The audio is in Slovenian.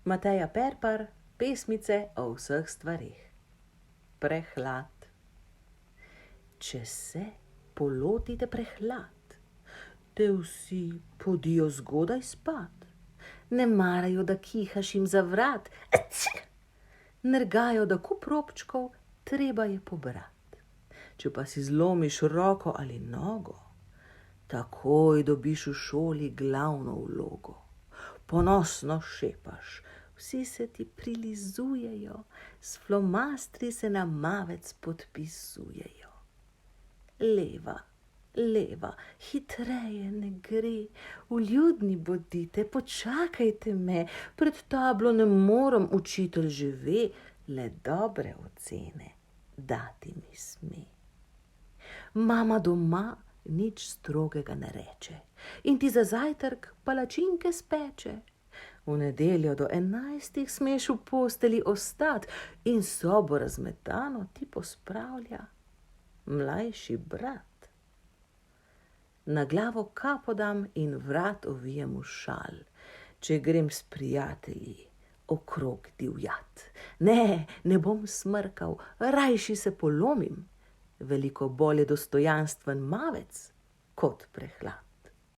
Mateja Perpar, pesmice o vseh stvareh. Prehlad. Če se polotite prehlad, te vsi podijo zgodaj spat. Ne marajo, da kihaš jim za vrat. Nergajo, da kup robčkov treba je pobrat. Če pa si zlomiš roko ali nogo, takoj dobiš v šoli glavno vlogo. Ponosno šepaš, vsi se ti prilizujejo, s flomastri se na mavec podpisujejo. Leva, leva, hitreje ne gre, vljudni bodite, počakajte me, pred tablo ne morem, učitelj že ve, le dobre ocene dati mi sme. Mama doma nič strogega ne reče in ti za zajtrk palačinke speče. V nedeljo do 11 smeš v posteli ostat in sobo razmetano ti pospravlja mlajši brat. Na glavo kapo dam in vrat ovijem v šal, če grem s prijatelji okrog divjat. Ne bom smrkal, rajši se polomim, veliko bolj je dostojanstven mavec kot prehlad.